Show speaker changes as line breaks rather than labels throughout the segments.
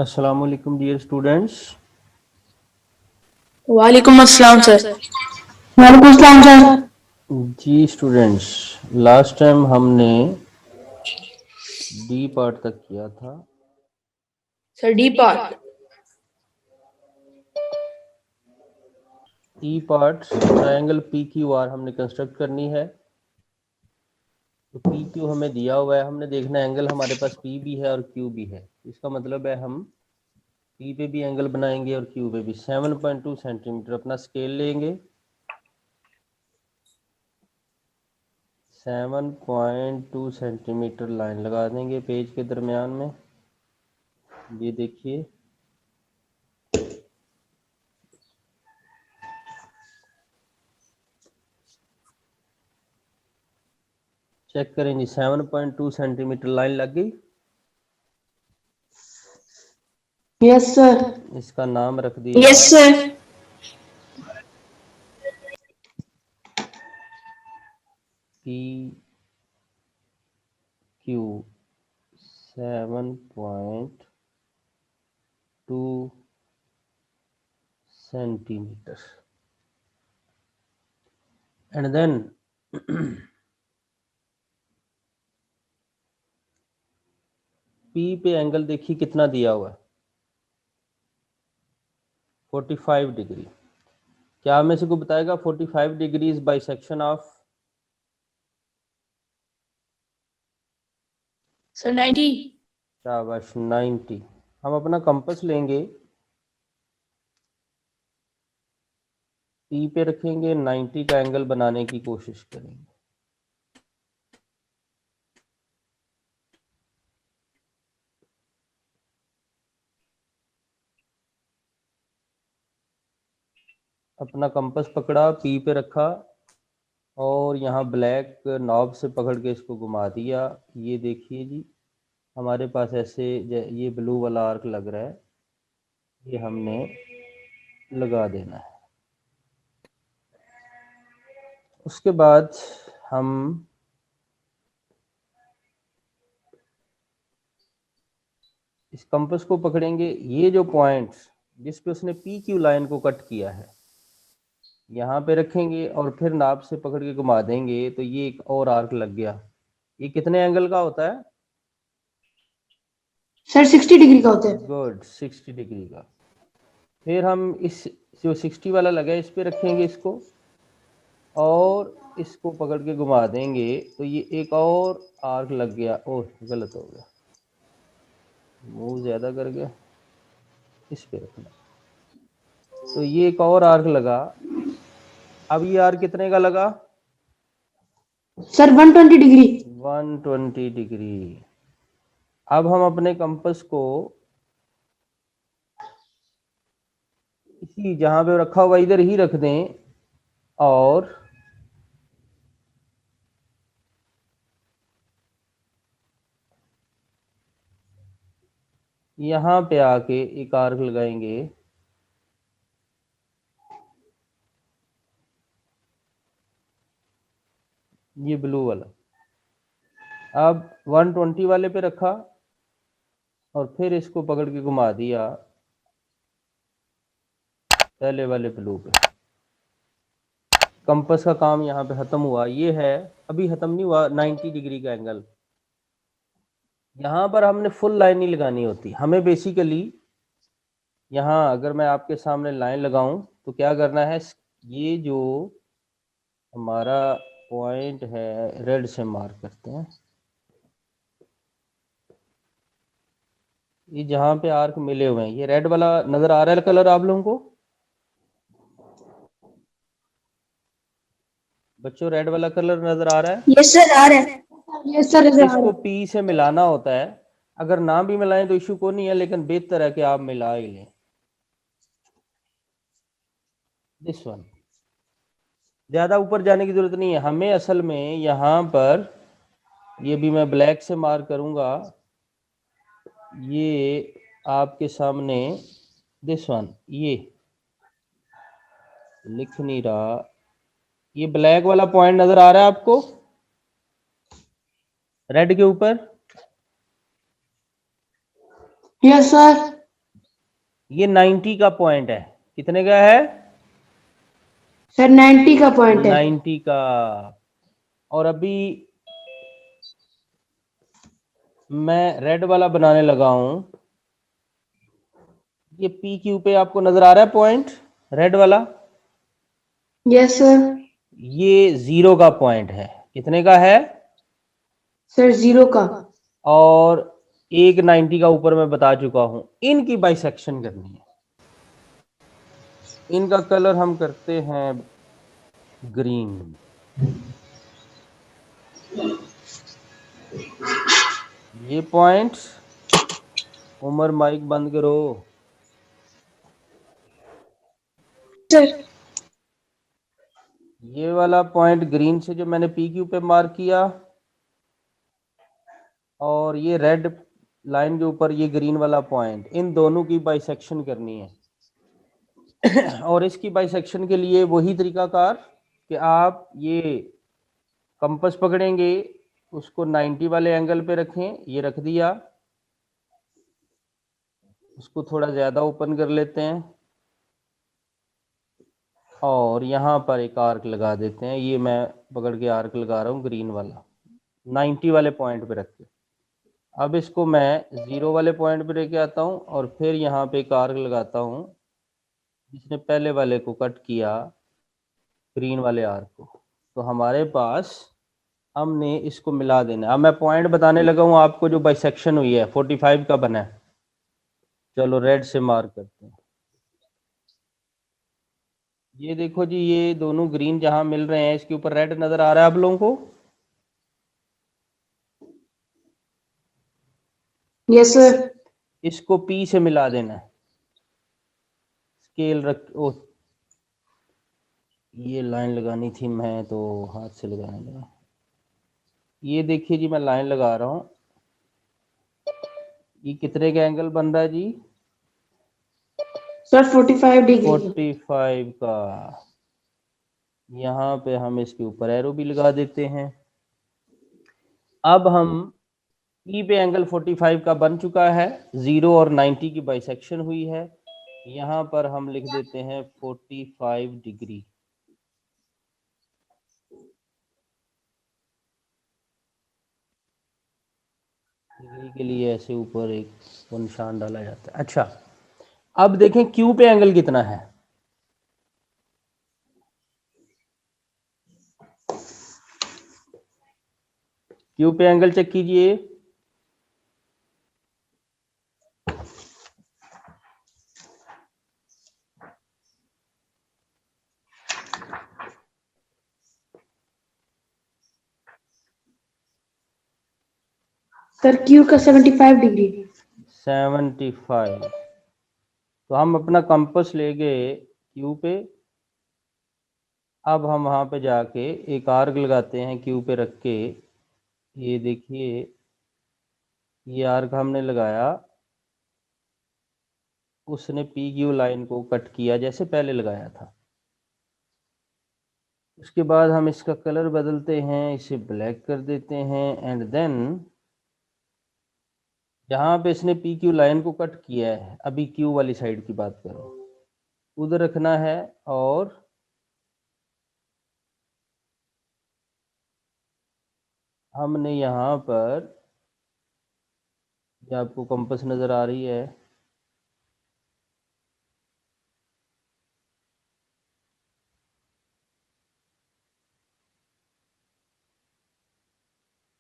अस्सलाम वालेकुम dear students.
वालेकुम अस्सलाम सर।
वालेकुम सलाम सर।
जी स्टूडेंट्स, लास्ट टाइम हमने डी पार्ट तक किया था।
Sir D part.
E part triangle P Q R हमने कंस्ट्रक्ट करनी है। तो पी क्यू हमें दिया हुआ है, हमने देखना है एंगल हमारे पास पी भी है और क्यू भी है। इसका मतलब है हम पी पे भी एंगल बनाएंगे और क्यू पे भी। 7.2 सेंटीमीटर अपना स्केल लेंगे। 7.2 सेंटीमीटर लाइन लगा देंगे पेज के दरमियान में। ये देखिए, चेक करें जी। 7.2 सेंटीमीटर लाइन लग गई।
Yes sir.
इसका नाम रख
यस
दिया
sir.
P Q 7.2 centimetre and then P पे एंगल देखिए कितना दिया हुआ है, 45 डिग्री। क्या हमें से को बताएगा 45 degree is bisection of?
Sir 90।
शाबाश, 90। हम अपना कंपास लेंगे, पी पे रखेंगे, 90 का एंगल बनाने की कोशिश करेंगे। अपना कंपास पकड़ा, पी पे रखा और यहाँ ब्लैक नॉब से पकड़ के इसको घुमा दिया। ये देखिए जी, हमारे पास ऐसे ये ब्लू वाला आर्क लग रहा है, ये हमने लगा देना है। उसके बाद हम इस कंपास को पकड़ेंगे, ये जो पॉइंट्स जिस पे उसने पी क्यू लाइन को कट किया है यहाँ पे रखेंगे और फिर नाप से पकड़ के घुमा देंगे, तो ये एक और आर्क लग गया। ये कितने एंगल का होता है?
सर 60 डिग्री का होता है।
गुड, 60 डिग्री का। फिर हम इस जो 60 वाला लगा है इस पे रखेंगे इसको और इसको पकड़ के घुमा देंगे, तो ये एक और आर्क लग गया। ओह, गलत हो गया, मूव ज़्यादा कर गया, इस पे रखना। तो ये एक और आर्क लगा। अब ये आर्क कितने का लगा?
Sir 120 degree.
120 डिग्री। अब हम अपने कंपास को इसी जहाँ पे रखा हुआ इधर ही रख दें और यहाँ पे आके एक आर्क लगाएंगे। ये ब्लू वाला। अब 120 वाले पे रखा और फिर इसको पकड़ के घुमा दिया पहले वाले ब्लू पे। कंपास का काम यहाँ पे खत्म हुआ। ये है, अभी खत्म नहीं हुआ, 90 डिग्री का एंगल। यहाँ पर हमने फुल लाइन नहीं लगानी होती हमें। बेसिकली यहाँ अगर मैं आपके सामने लाइन लगाऊं तो क्या करना है, ये जो हमारा पॉइंट है रेड से मार्क करते हैं, ये जहाँ पे आर्क मिले हुए हैं, ये रेड वाला नजर आ रहा है कलर आप लोगों को? बच्चों, रेड वाला कलर नजर आ रहा है?
यस सर आ रहा है।
Yes sir.
इसको पी से मिलाना होता है। अगर ना भी मिलाएं तो इशू को नहीं है, लेकिन बेहतर है कि आप मिला ही लें। दिस वन, ज्यादा ऊपर जाने की जरूरत नहीं है हमें। असल में यहाँ पर ये भी मैं ब्लैक से मार्क करूंगा, ये आपके सामने दिस वन, ये लिख नहीं रहा, ये ब्लैक वाला पॉइंट नजर आ रहा है आपको रेड के ऊपर?
Yes sir.
ये 90 का पॉइंट है। कितने का है?
सर 90 का पॉइंट है।
90 का। और अभी मैं रेड वाला बनाने लगा हूं। ये पी क्यू पे आपको नजर आ रहा है पॉइंट, रेड वाला?
Yes sir.
ये 0 का पॉइंट है। कितने का है?
सर 0 का।
और एक 90 का ऊपर मैं बता चुका हूं। इनकी बाइसेक्शन करनी है। इनका कलर हम करते हैं ग्रीन। ये पॉइंट, उमर माइक बंद करो।
सर
ये वाला पॉइंट ग्रीन से जो मैंने पी क्यू पे मार्क किया, और ये रेड लाइन के ऊपर ये ग्रीन वाला पॉइंट, इन दोनों की बाइसेक्शन करनी है। और इसकी बाइसेक्शन के लिए वही तरीकाकार कि आप ये कंपास पकड़ेंगे, उसको 90 वाले एंगल पे रखें। ये रख दिया, उसको थोड़ा ज़्यादा ओपन कर लेते हैं और यहाँ पर एक आर्क लगा देते हैं। ये मैं पकड़ के आर्क लगा रहा हूँ ग्रीन वाला, 90 वाले पॉइंट पे रख के। अब इसको मैं 0 वाले पॉइंट पे लेके आता हूँ और फिर यहाँ पे एक आर्क लगाता हूँ जिसने पहले वाले को कट किया, ग्रीन वाले आर्क को। तो हमारे पास, हमने इसको मिला देना। अब मैं पॉइंट बताने लगा हूँ आपको जो बाइसेक्शन हुई है, 45 का बना है। चलो रेड से मार्क करते हैं। ये देखो जी, ये दोनों ग्रीन जहां मिल रहे हैं इसके ऊपर रेड नजर आ रहा है आप लोगों को?
Yes sir.
इसको पी से मिला देना है। स्केल रख, ओ ये लाइन लगानी थी, मैं तो हाथ से लगाने लगा। ये देखिए जी, मैं लाइन लगा रहा हूँ। ये कितने का एंगल बन रहा है जी?
Sir 45 degree.
45 का। यहाँ पे हम इसके ऊपर एरो भी लगा देते हैं। अब हम ई पे एंगल 45 का बन चुका है, 0 और 90 की बाइसेक्शन हुई है। यहाँ पर हम लिख देते हैं 45 डिग्री। डिग्री के लिए ऐसे ऊपर एक वो निशान डाला जाता है। अच्छा, अब देखें क्यू पे एंगल कितना है। क्यू पे एंगल चेक कीजिए।
सर क्यू का 75 डिग्री।
75। तो हम अपना कंपास ले गए क्यू पे। अब हम वहाँ पे जाके एक आर्क लगाते हैं क्यू पे रख के। ये देखिए, ये आर्क हमने लगाया, उसने पी क्यू लाइन को कट किया जैसे पहले लगाया था। उसके बाद हम इसका कलर बदलते हैं, इसे ब्लैक कर देते हैं। एंड देन जहाँ पे इसने पी क्यू लाइन को कट किया है, अभी क्यू वाली साइड की बात करो, उधर रखना है। और हमने यहाँ पर, ये आपको कंपास नज़र आ रही है,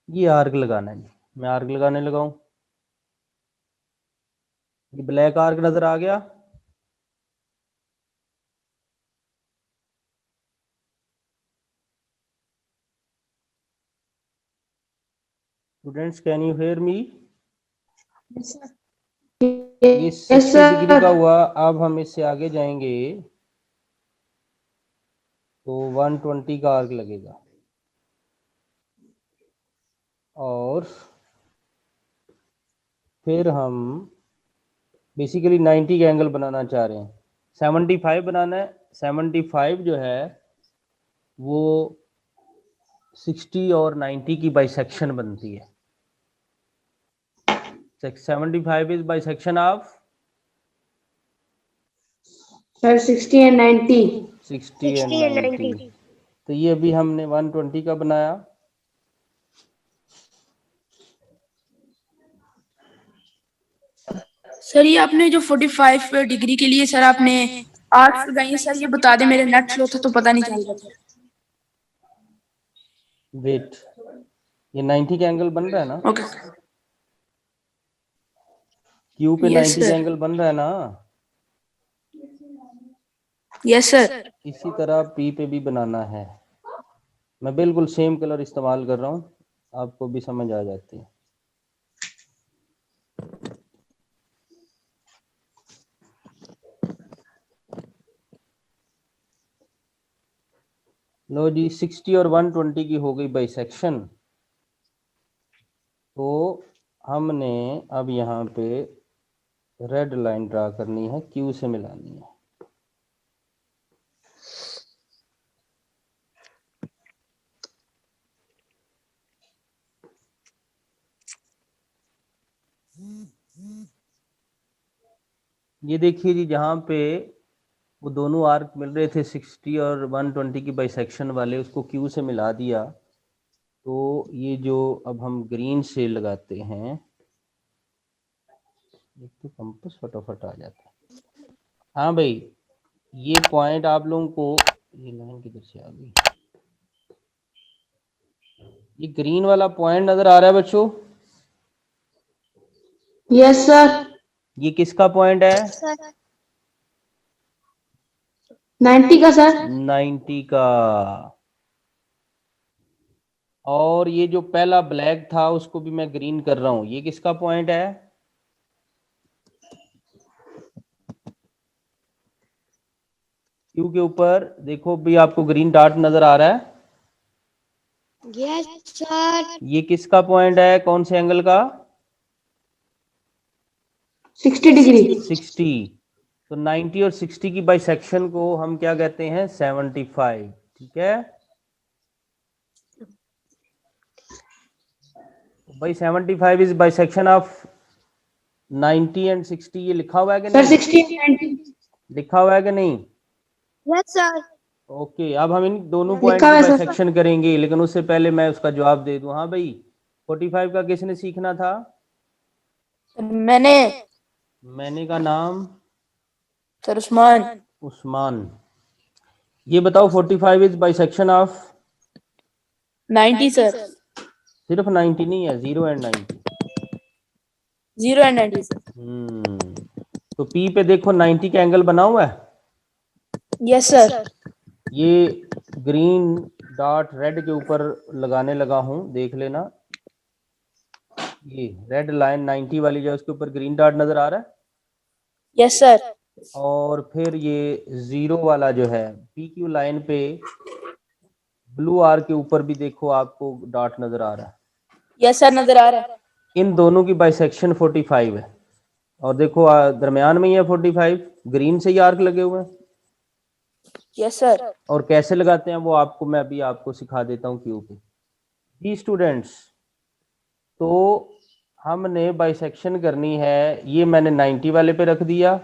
ये आर्क लगाना है जी। मैं आर्क लगाने लगा हूँ। ये ब्लैक आर्क नज़र आ गया। Students, can you hear me? ये
यस
60 डिग्री का
सर।
हुआ। अब हम इससे आगे जाएंगे तो 120 का आर्क लगेगा। और फिर हम बेसिकली 90 का एंगल बनाना चाह रहे हैं। 75 बनाना है। 75 जो है वो 60 और 90 की बाइसेक्शन बनती है। 75 is bisection of
sir 60 and 90।
60 and 90। तो ये अभी हमने 120 का बनाया।
सर ये आपने जो 45 डिग्री के लिए सर आपने आर्क्स लगाई है, सर ये बता दे, मेरे नेट स्लो था तो पता नहीं चल रहा था।
वेट, ये 90 का एंगल बन रहा है ना,
ओके।
क्यू पे
Yes,
90 का
sir.
एंगल बन रहा है ना।
Yes sir.
इसी तरह पी पे भी बनाना है। मैं बिल्कुल सेम कलर इस्तेमाल कर रहा हूँ, आपको भी समझ आ जाती है। लो जी, 60 और 120 की हो गई बाइसेक्शन। तो हमने अब यहाँ पे रेड लाइन ड्रा करनी है, क्यू से मिलानी है। ये देखिए जी, जहाँ पे वो दोनों आर्क मिल रहे थे 60 और 120 की बाइसेक्शन वाले, उसको क्यू से मिला दिया। तो ये जो अब हम ग्रीन से लगाते हैं, एक तो कंपास फटाफट आ जाता है। हाँ भाई, ये पॉइंट आप लोगों को, ये लाइन किधर से आ गई, ये ग्रीन वाला पॉइंट नजर आ रहा है बच्चों?
Yes sir.
ये किसका पॉइंट है?
90 का सर।
90 का। और ये जो पहला ब्लैक था उसको भी मैं ग्रीन कर रहा हूं, ये किसका पॉइंट है? क्यू के ऊपर देखो भी, आपको ग्रीन डॉट नजर आ रहा है?
Yes sir.
ये किसका पॉइंट है, कौन से एंगल का?
60 डिग्री।
60। तो 90 और 60 की बाइसेक्शन को हम क्या कहते हैं? 75। ठीक है भाई, 75 इज बाइसेक्शन ऑफ 90 एंड 60। ये लिखा हुआ है कि
सर
नहीं?
60 एंड 90
लिखा हुआ है कि नहीं?
Yes sir.
ओके, अब हम इन दोनों पॉइंट
लिखा
की
हुआ है सर।
बाइसेक्शन करेंगे, लेकिन उससे पहले मैं उसका जवाब दे दूं। हाँ भाई, 45 का किसने सीखना था?
मैंने।
मैंने का नाम
सर उस्मान।
उस्मान। ये बताओ, 45 इज बाइसेक्शन ऑफ
90 सर।
सिर्फ 90 नहीं है, 0 एंड 90।
0 and 90 sir.
तो पी पे देखो 90 का एंगल बना हुआ है।
Yes sir.
ये ग्रीन डॉट रेड के ऊपर लगाने लगा हूं, देख लेना। ये रेड लाइन 90 वाली जो है, उसके ऊपर ग्रीन डॉट नजर आ रहा है।
Yes sir.
और फिर ये 0 वाला जो है पी क्यू लाइन पे ब्लू आर के ऊपर भी देखो, आपको डॉट नजर आ रहा है।
यस सर, नजर आ रहा है।
इन दोनों की बाइसेक्शन 45 है। और देखो दरमियान में ही है 45, ग्रीन से ही आर्क लगे हुए हैं।
Yes sir.
और कैसे लगाते हैं वो आपको मैं अभी आपको सिखा देता हूँ क्यू पे। जी स्टूडेंट्स, तो हमने बाइसेक्शन करनी है। ये मैंने 90 वाले पे रख दिया,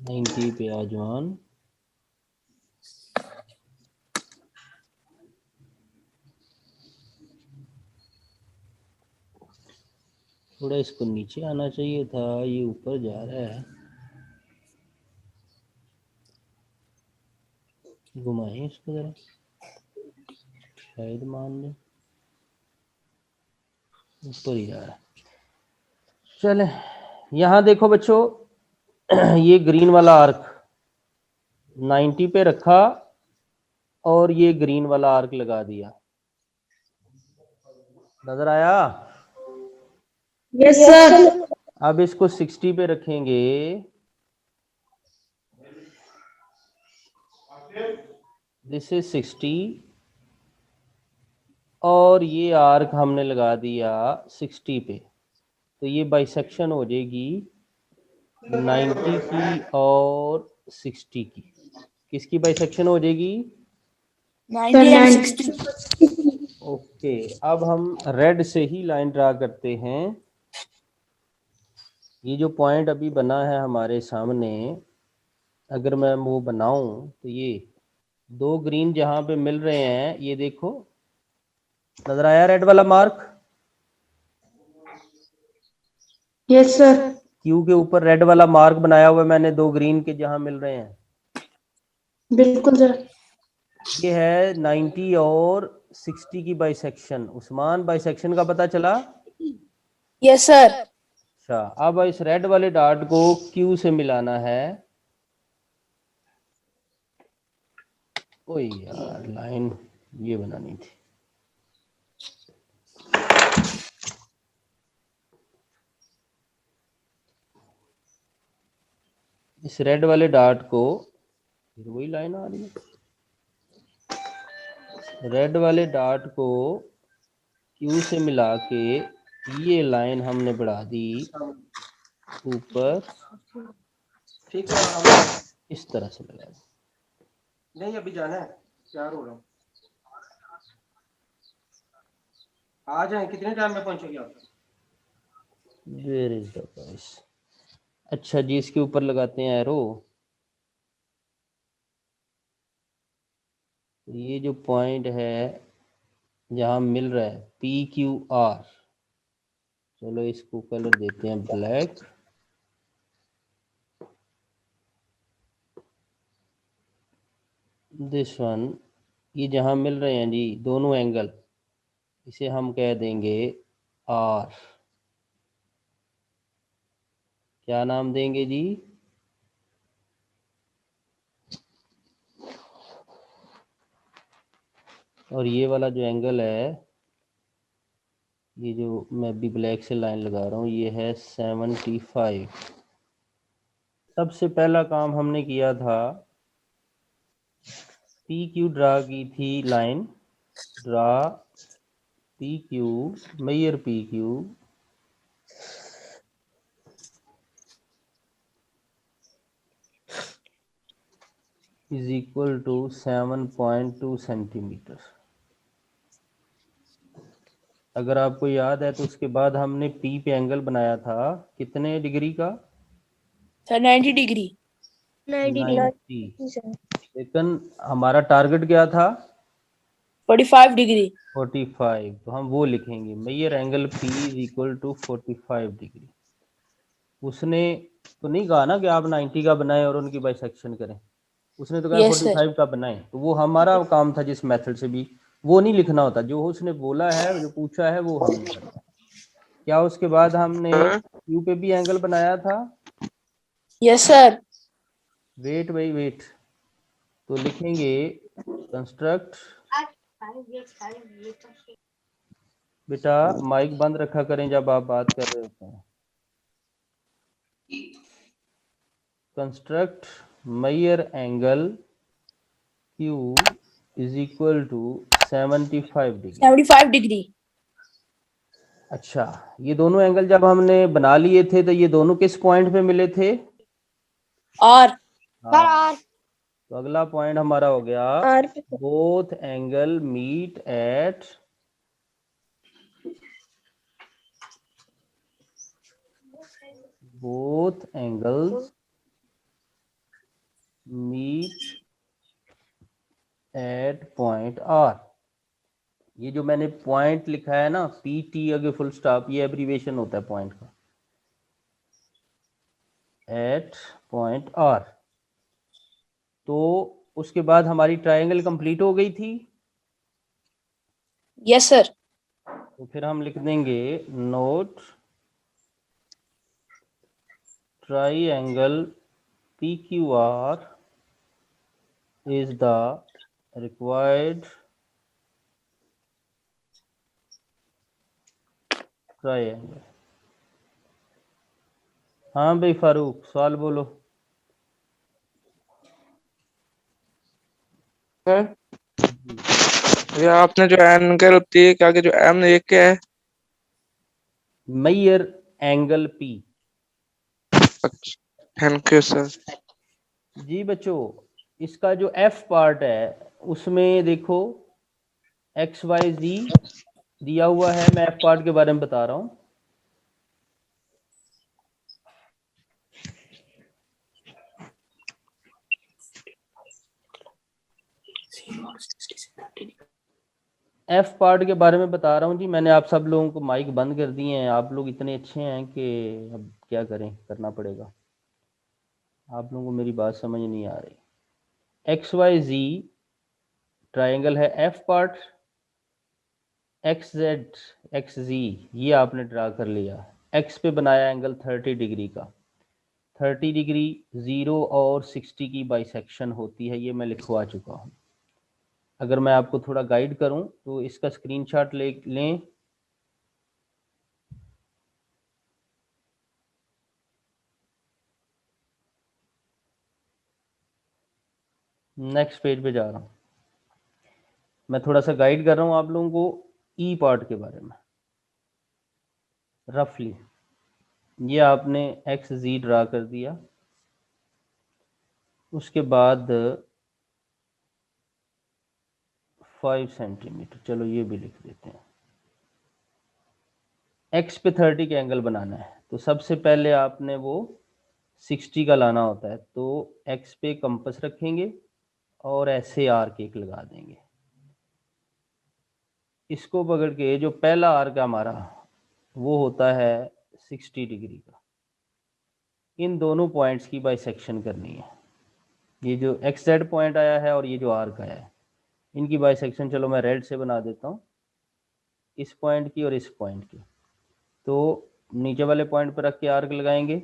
90 पे आ जवान। थोड़ा इसको नीचे आना चाहिए था, ये ऊपर जा रहा है। घुमाएं इसको जरा, शायद मान ले, ऊपर ही जा रहा है। चले, यहाँ देखो बच्चों, ये ग्रीन वाला आर्क 90 पे रखा और ये ग्रीन वाला आर्क लगा दिया। नजर आया?
Yes sir.
अब इसको 60 पे रखेंगे, दिस इज 60, और ये आर्क हमने लगा दिया 60 पे। तो ये बाइसेक्शन हो जाएगी 90 की और 60 की। किसकी बाइसेक्शन हो जाएगी?
90 एंड 60।
ओके, अब हम रेड से ही लाइन ड्रा करते हैं। ये जो पॉइंट अभी बना है हमारे सामने, अगर मैं वो बनाऊं तो ये दो ग्रीन जहां पे मिल रहे हैं, ये देखो नजर आया रेड वाला मार्क?
Yes sir.
क्यू के ऊपर रेड वाला मार्क बनाया हुआ है मैंने, दो ग्रीन के जहां मिल रहे हैं।
बिल्कुल सर।
ये है 90 और 60 की बाइसेक्शन। उस्मान, बाइसेक्शन का पता चला?
Yes sir.
अच्छा, अब इस रेड वाले डॉट को क्यू से मिलाना है। ओए यार, लाइन ये बनानी थी। इस रेड वाले डॉट को, फिर वही लाइन आ रही है, रेड वाले डॉट को क्यू से मिला के ये लाइन हमने बढ़ा दी ऊपर,
ठीक है हम
इस तरह से लगा दी।
नहीं अभी जाना है, तैयार हो रहा हूँ। आ जाए, कितने टाइम में पहुंचोगे आप?
Where is the price? अच्छा जी, इसके ऊपर लगाते हैं एरो। ये जो पॉइंट है जहां मिल रहा है PQR, चलो इसको कलर देते हैं ब्लैक। दिस वन, ये जहां मिल रहे हैं जी दोनों एंगल, इसे हम कह देंगे R। क्या नाम देंगे जी? और ये वाला जो एंगल है, ये जो मैं भी ब्लैक से लाइन लगा रहा हूँ, ये है 75। सबसे पहला काम हमने किया था, PQ ड्रा की थी line, draw PQ, measure PQ is equal to 7.2 centimetre. अगर आपको याद है तो उसके बाद हमने P पे एंगल बनाया था कितने डिग्री का?
Sir 90 degree.
90। लेकिन हमारा टारगेट क्या था?
45 डिग्री।
45। तो हम वो लिखेंगे, measure angle P is equal to 45 degree. उसने तो नहीं कहा ना कि आप 90 का बनाएं और उनकी बाइसेक्शन करें, उसने तो कहा
यस सर।
45 का बनाएं। तो वो हमारा काम था, जिस मेथड से भी वो नहीं लिखना होता, जो उसने बोला है, जो पूछा है वो हमने करना है। क्या उसके बाद हमने क्यू पे भी एंगल बनाया था?
Yes sir.
वेट भाई वेट, तो लिखेंगे कंस्ट्रक्ट, बेटा माइक बंद रखा करें जब आप बात कर रहे होते हैं। Construct measure angle Q is equal to 75 degree.
75 degree.
अच्छा, ये दोनों एंगल जब हमने बना लिए थे तो ये दोनों किस पॉइंट पे मिले थे?
और
हाँ, तो अगला पॉइंट हमारा हो गया, both angle meet at both angles meet at point R। ये जो मैंने पॉइंट लिखा है ना, PT आगे फुल स्टॉप, ये एब्रीवेशन होता है पॉइंट का, एट पॉइंट R। तो उसके बाद हमारी ट्रायंगल कंप्लीट हो गई थी।
Yes sir.
तो फिर हम लिख देंगे note triangle PQR is the required triangle। हाँ भाई फारूक, सवाल बोलो।
ये आपने जो एंगल होती है, क्या जो एम एक क्या है?
Major angle P।
Thank you sir.
जी बच्चों, इसका जो F पार्ट है उसमें देखो XYZ दिया हुआ है। मैं F पार्ट के बारे में बता रहा हूँ। एफ पार्ट के बारे में बता रहा हूँ जी। मैंने आप सब लोगों को माइक बंद कर दिए हैं। आप लोग इतने अच्छे हैं कि अब क्या करें, करना पड़ेगा। आप लोगों को मेरी बात समझ नहीं आ रही। एक्स वाई जी ट्राइंगल है, F part X Z X G ये आपने ड्रा कर लिया। एक्स पे बनाया एंगल 30 डिग्री का। 30 डिग्री 0 और 60 की बाइसेक्शन होती है, ये मैं लिखवा चुका हूँ। अगर मैं आपको थोड़ा गाइड करूं तो इसका स्क्रीनशॉट ले लें। नेक्स्ट पेज पे जा रहा हूं। मैं थोड़ा सा गाइड कर रहा हूं आप लोगों को ई पार्ट के बारे में। रफली ये आपने एक्स जी ड्रा कर दिया, उसके बाद 5 सेंटीमीटर, चलो ये भी लिख देते हैं। एक्स पे 30 का एंगल बनाना है तो सबसे पहले आपने वो 60 का लाना होता है। तो एक्स पे कंपास रखेंगे और ऐसे आर्क एक लगा देंगे। इसको पकड़ के जो पहला आर्क हमारा वो होता है 60 डिग्री का। इन दोनों पॉइंट्स की बाइसेक्शन करनी है। ये जो एक्स जेड पॉइंट आया है और ये जो आर्क आया है, इनकी बाइसेक्शन चलो मैं रेड से बना देता हूँ, इस पॉइंट की और इस पॉइंट की। तो नीचे वाले पॉइंट पर रख के आर्क लगाएंगे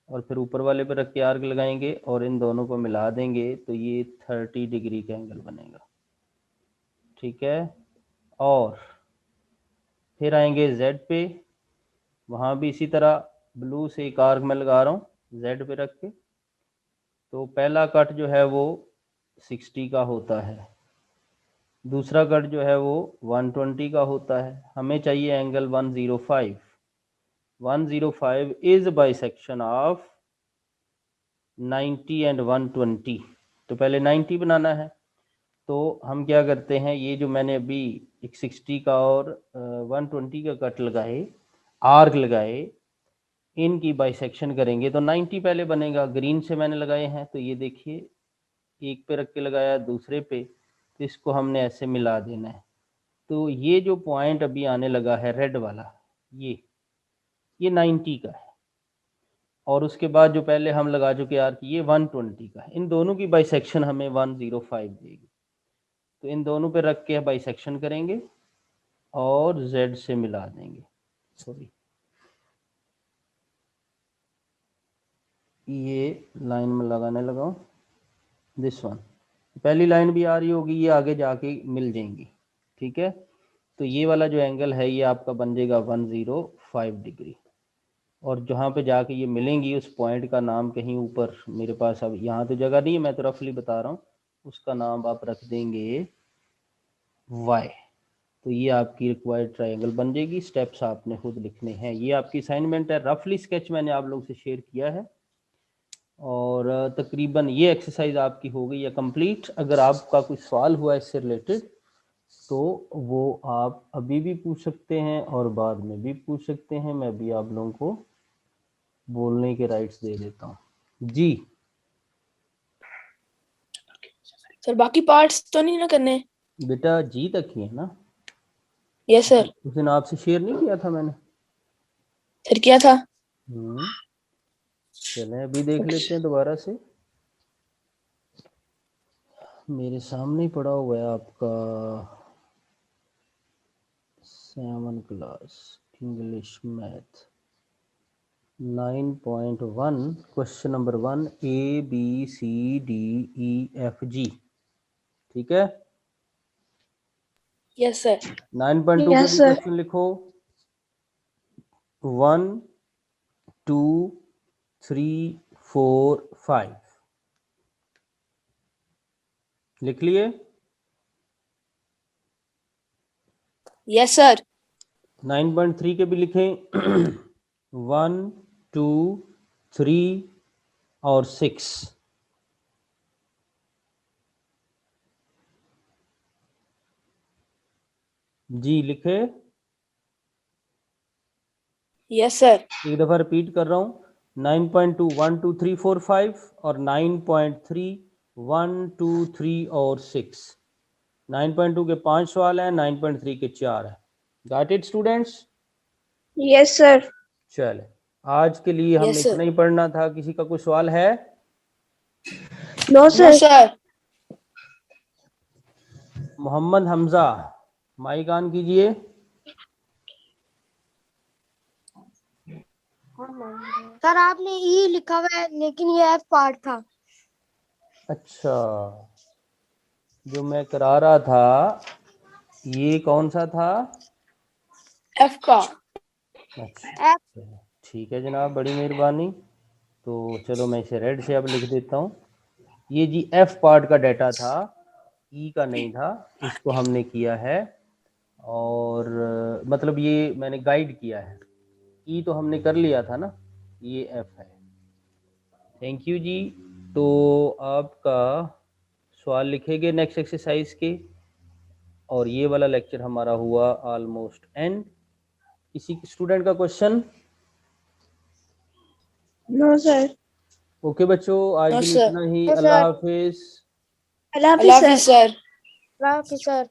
और फिर ऊपर वाले पर रख के आर्क लगाएंगे और इन दोनों को मिला देंगे तो ये 30 डिग्री का एंगल बनेगा। ठीक है। और फिर आएंगे जेड पे, वहाँ भी इसी तरह ब्लू से एक आर्क मैं लगा रहा हूँ जेड पे रख के। तो पहला कट जो है वो 60 का होता है, दूसरा कट जो है वो 120 का होता है। हमें चाहिए angle 105। 105 is bisection of 90 and 120। तो पहले 90 बनाना है। तो हम क्या करते हैं, ये जो मैंने अभी एक 60 का और 120 का कट लगाए, आर्क लगाए, इनकी बाइसेक्शन करेंगे तो 90 पहले बनेगा। ग्रीन से मैंने लगाए हैं तो ये देखिए एक पे रख के लगाया, दूसरे पे, तो इसको हमने ऐसे मिला देना है। तो ये जो पॉइंट अभी आने लगा है रेड वाला, ये 90 का है। और उसके बाद जो पहले हम लगा चुके आर्क ये 120 का है। इन दोनों की बाइसेक्शन हमें 105 देगी। तो इन दोनों पे रख के बाइसेक्शन करेंगे और जेड से मिला देंगे। सॉरी, ये लाइन में लगाने लगा हूँ, दिस वन। पहली लाइन भी आ रही होगी, ये आगे जाके मिल जाएंगी। ठीक है। तो ये वाला जो एंगल है ये आपका बन जाएगा 105 डिग्री। और जहाँ पे जाके ये मिलेंगी उस पॉइंट का नाम कहीं ऊपर मेरे पास, अब यहाँ तो जगह नहीं है, मैं तो रफली बता रहा हूँ, उसका नाम आप रख देंगे y। तो ये आपकी रिक्वायर्ड ट्रायंगल बन जाएगी। स्टेप्स आपने खुद लिखने हैं। ये आपकी असाइनमेंट है। रफली स्केच मैंने आप लोगों से शेयर किया है और तकरीबन ये एक्सरसाइज आपकी हो गई है कंप्लीट। अगर आपका कोई सवाल हुआ इससे रिलेटेड तो वो आप अभी भी पूछ सकते हैं और बाद में भी पूछ सकते हैं। मैं भी आप लोगों को बोलने के राइट्स दे देता हूँ जी।
सर बाकी पार्ट्स तो नहीं ना करने?
बेटा जी तक ही है ना?
Yes sir.
उस दिन आपसे शेयर नहीं किया था मैंने?
सर क्या था?
चलें अभी देख लेते हैं दोबारा से। मेरे सामने ही पड़ा हुआ है आपका 7 class English math 9.1 question number 1 ABCDEFG। ठीक है।
Yes sir.
9.2 पे भी क्वेश्चन लिखो। 1 2 3 4 5 लिख लिए?
Yes sir.
9.3 के भी लिखें 1 2 3 और 6। जी लिखे?
Yes sir.
एक दफा रिपीट कर रहा हूं 9.2 1 2 3 4 5 और 9.3 1 2 3 और 6। 9.2 के 5 सवाल हैं, 9.3 के 4 हैं। Got it students?
Yes sir.
चले, आज के लिए हमने
Yes, sir.
इतना ही पढ़ना था। किसी का कोई सवाल है?
No sir.
Mohammad Hamza, mike on कीजिए।
सर आपने ई लिखा हुआ है लेकिन ये एफ पार्ट था।
अच्छा, जो मैं करा रहा था ये कौन सा था?
एफ का।
अच्छा, ठीक है जनाब, बड़ी मेहरबानी। तो चलो मैं इसे रेड से अब लिख देता हूँ। ये जी एफ पार्ट का डाटा था, ई का नहीं था, इसको हमने किया है। और मतलब ये मैंने गाइड किया है। ई तो हमने कर लिया था ना, ये एफ है। थैंक यू जी। तो आपका सवाल लिखेंगे नेक्स्ट एक्सरसाइज के, और ये वाला लेक्चर हमारा हुआ ऑलमोस्ट एंड। किसी स्टूडेंट का क्वेश्चन?
No sir.
ओके बच्चों, आज
No,
के लिए
sir.
इतना ही।
No,
अल्लाह
sir.
हाफिज।
अल्लाह हाफिज सर।
सर